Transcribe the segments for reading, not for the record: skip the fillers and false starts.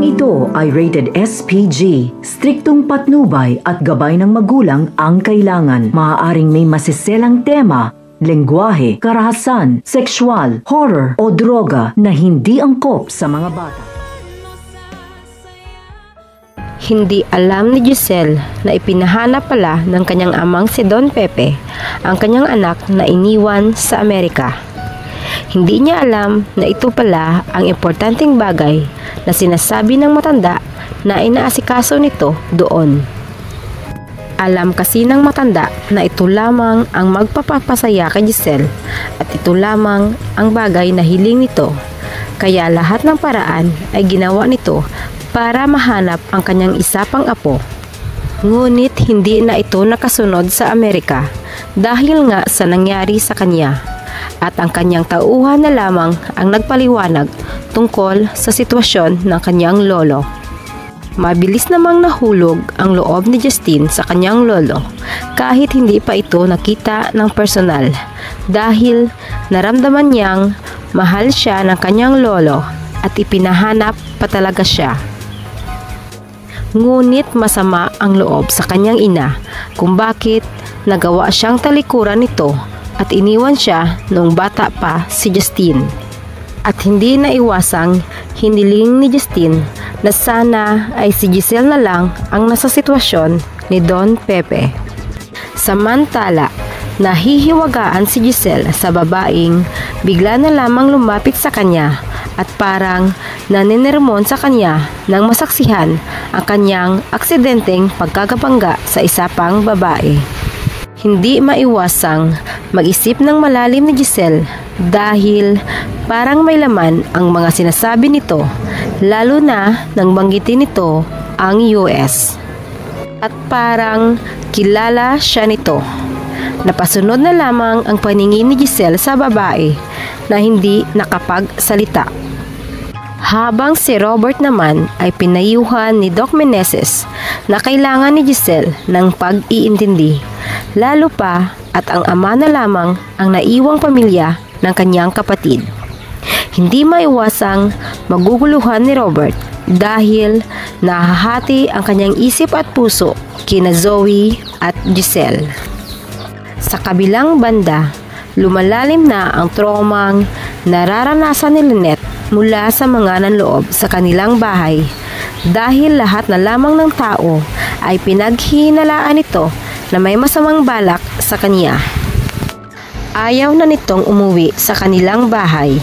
Programang ito ay rated SPG. Striktong patnubay at gabay ng magulang ang kailangan. Maaaring may masiselang tema, lengguwahe, karahasan, sexual, horror o droga na hindi angkop sa mga bata. Hindi alam ni Giselle na ipinahanap pala ng kanyang amang si Don Pepe ang kanyang anak na iniwan sa Amerika. Hindi niya alam na ito pala ang importanteng bagay na sinasabi ng matanda na inaasikaso nito doon. Alam kasi ng matanda na ito lamang ang magpapapasaya kay Giselle at ito lamang ang bagay na hiling nito. Kaya lahat ng paraan ay ginawa nito para mahanap ang kanyang isa pang apo. Ngunit hindi na ito nakasunod sa Amerika dahil nga sa nangyari sa kanya. At ang kanyang tauhan na lamang ang nagpaliwanag tungkol sa sitwasyon ng kanyang lolo. Mabilis namang nahulog ang loob ni Justine sa kanyang lolo kahit hindi pa ito nakita ng personal dahil naramdaman niyang mahal siya ng kanyang lolo at ipinahanap pa talaga siya. Ngunit masama ang loob sa kanyang ina kung bakit nagawa siyang talikuran nito at iniwan siya noong bata pa si Justine. At hindi naiwasang hiniling ni Justine na sana ay si Giselle na lang ang nasa sitwasyon ni Don Pepe. Samantala, nahihiwagaan si Giselle sa babaeng bigla na lamang lumapit sa kanya at parang naninermon sa kanya nang masaksihan ang kanyang aksidenteng pagkakabangga sa isa pang babae. Hindi maiwasang mag-isip ng malalim ni Giselle dahil parang may laman ang mga sinasabi nito, lalo na nang banggitin nito ang US. At parang kilala siya nito. Napasunod na lamang ang paningin ni Giselle sa babae na hindi nakapagsalita. Habang si Robert naman ay pinayuhan ni Doc Meneses na kailangan ni Giselle ng pag-iintindi. Lalo pa at ang ama na lamang ang naiwang pamilya ng kanyang kapatid. Hindi maiwasang maguguluhan ni Robert dahil nahahati ang kanyang isip at puso kina Zoe at Giselle. Sa kabilang banda, lumalalim na ang traumang nararanasan ni Lynette mula sa mga nanloob sa kanilang bahay dahil lahat na lamang ng tao ay pinaghihinalaan nito na may masamang balak sa kanya. Ayaw na nitong umuwi sa kanilang bahay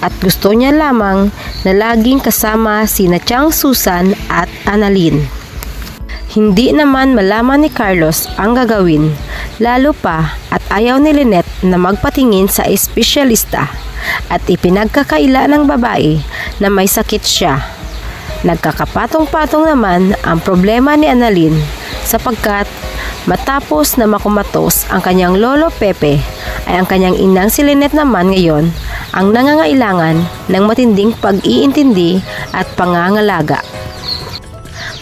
at gusto niya lamang na laging kasama sina Chang Susan at Annalyn. Hindi naman malaman ni Carlos ang gagawin, lalo pa at ayaw ni Lynette na magpatingin sa espesyalista at ipinagkakaila ng babae na may sakit siya. Nagkakapatong-patong naman ang problema ni Annalyn sapagkat matapos na makumatos ang kanyang lolo Pepe ay ang kanyang inang si Lynette naman ngayon ang nangangailangan ng matinding pag-iintindi at pangangalaga.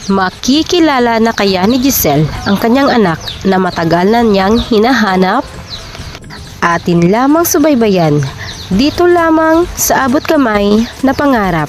Makikilala na kaya ni Giselle ang kanyang anak na matagal na niyang hinahanap? Atin lamang subaybayan dito lamang sa Abot Kamay na Pangarap.